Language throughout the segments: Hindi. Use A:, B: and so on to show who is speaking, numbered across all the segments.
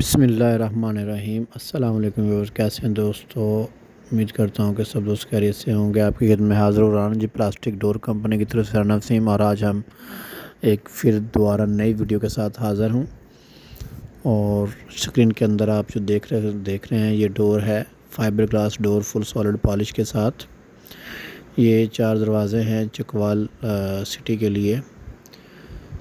A: बिस्मिल्लाहिर्रहमानिर्रहीम। अस्सलाम वालेकुम व्यूअर्स, कैसे हैं दोस्तों। उम्मीद करता हूँ कि सब दोस्त खैरियत से होंगे। आपकी खिदमत में हाज़िर हो रहा हूँ जी प्लास्टिक डोर कंपनी की तरफ से नसीम, और आज हम एक फिर दोबारा नई वीडियो के साथ हाज़िर हूँ। और स्क्रीन के अंदर आप जो देख रहे हैं ये डोर है, fibre glass door full solid polish के साथ। ये 4 दरवाज़े हैं चकवाल सिटी के लिए।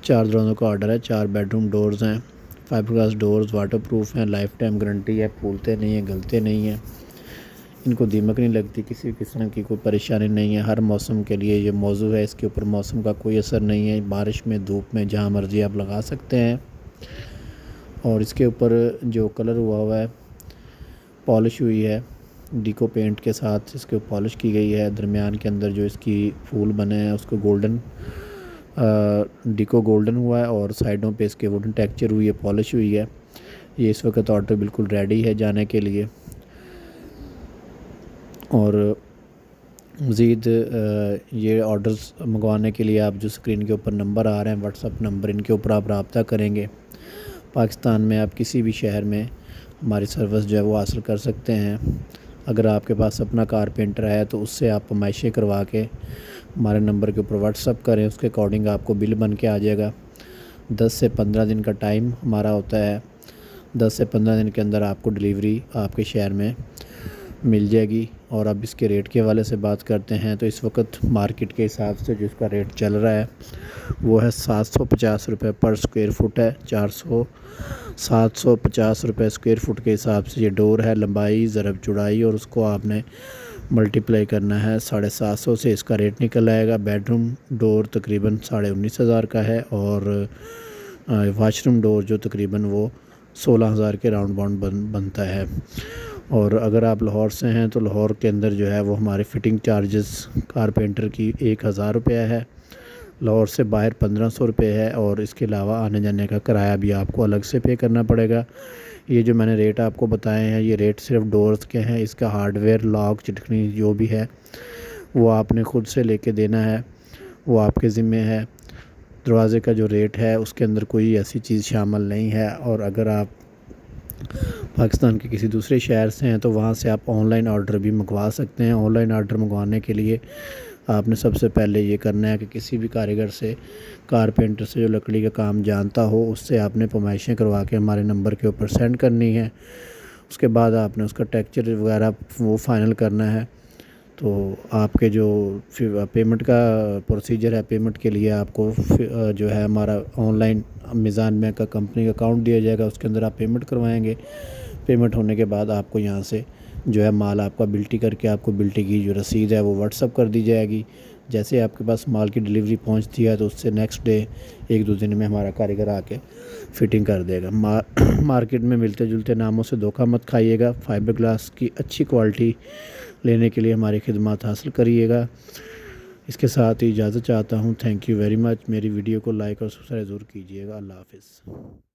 A: 4 दरवाज़ों का ऑर्डर है, 4 बेडरूम डोर्स हैं। Fibre glass doors water proof हैं, लाइफ टाइम गारंटी है, फूलते नहीं हैं, गलते नहीं हैं, इनको दीमक नहीं लगती, किसी किस्म की कोई परेशानी नहीं है। हर मौसम के लिए ये मौजू है, इसके ऊपर मौसम का कोई असर नहीं है। बारिश में, धूप में, जहाँ मर्जी आप लगा सकते हैं। और इसके ऊपर जो कलर हुआ है, पॉलिश हुई है, डिको पेंट के साथ इसके ऊपर पॉलिश की गई है। दरमियान के अंदर जो इसकी फूल बने हैं उसको गोल्डन डिको गोल्डन हुआ है, और साइडों पे इसके वुडन टेक्सचर हुई है, पॉलिश हुई है। ये इस वक्त ऑर्डर बिल्कुल रेडी है जाने के लिए। और मज़ीद ये ऑर्डर्स मंगवाने के लिए आप जो स्क्रीन के ऊपर नंबर आ रहे हैं, व्हाट्सअप नंबर, इनके ऊपर आप रब्ता करेंगे। पाकिस्तान में आप किसी भी शहर में हमारी सर्विस जो है वो हासिल कर सकते हैं। अगर आपके पास अपना कारपेंटर है तो उससे आप पैमाइशें करवा के हमारे नंबर के ऊपर व्हाट्सअप करें, उसके अकॉर्डिंग आपको बिल बन के आ जाएगा। 10 से 15 दिन का टाइम हमारा होता है। 10 से 15 दिन के अंदर आपको डिलीवरी आपके शहर में मिल जाएगी। और अब इसके रेट के हवाले से बात करते हैं तो इस वक्त मार्केट के हिसाब से जो इसका रेट चल रहा है वो है 750 रुपये पर स्क्वायर फुट है। 750 रुपये स्क्वायर फुट के हिसाब से ये डोर है। लंबाई ज़रब चौड़ाई और उसको आपने मल्टीप्लाई करना है 750 से, इसका रेट निकल आएगा। बेडरूम डोर तकरीबन 19,500 का है, और वाशरूम डोर जो तकरीबन वो 16,000 के राउंड बाउंड बनता है। और अगर आप लाहौर से हैं तो लाहौर के अंदर जो है वो हमारे फ़िटिंग चार्जेस कारपेंटर की 1,000 रुपये है। लाहौर से बाहर 1,500 रुपये है, और इसके अलावा आने जाने का किराया भी आपको अलग से पे करना पड़ेगा। ये जो मैंने रेट आपको बताए हैं ये रेट सिर्फ डोर्स के हैं। इसका हार्डवेयर, लॉक, चिटकनी जो भी है वो आपने ख़ुद से लेके देना है, वो आपके ज़िम्मे है। दरवाज़े का जो रेट है उसके अंदर कोई ऐसी चीज़ शामिल नहीं है। और अगर आप पाकिस्तान के किसी दूसरे शहर से हैं तो वहाँ से आप ऑनलाइन ऑर्डर भी मंगवा सकते हैं। ऑनलाइन ऑर्डर मंगवाने के लिए आपने सबसे पहले ये करना है कि किसी भी कारीगर से, कारपेंटर से जो लकड़ी का काम जानता हो, उससे आपने पैमाइशें करवा के हमारे नंबर के ऊपर सेंड करनी है। उसके बाद आपने उसका टेक्सचर वगैरह वो फ़ाइनल करना है। तो आपके जो पेमेंट का प्रोसीजर है, पेमेंट के लिए आपको जो है हमारा ऑनलाइन मिज़ान में का कंपनी का अकाउंट दिया जाएगा, उसके अंदर आप पेमेंट करवाएंगे। पेमेंट होने के बाद आपको यहाँ से जो है माल आपका बिल्टी करके आपको बिल्टी की जो रसीद है वो व्हाट्सअप कर दी जाएगी। जैसे आपके पास माल की डिलीवरी पहुँचती है तो उससे नेक्स्ट डे 1-2 दिन में हमारा कारीगर आके फ़िटिंग कर देगा। मार्केट में मिलते जुलते नामों से धोखा मत खाइएगा। फाइबर ग्लास की अच्छी क्वालिटी लेने के लिए हमारी खिदमत हासिल करिएगा। इसके साथ ही इजाज़त चाहता हूँ। Thank you very much. मेरी वीडियो को लाइक और सब्सक्राइब ज़रूर कीजिएगा। अल्लाह हाफ़िज़।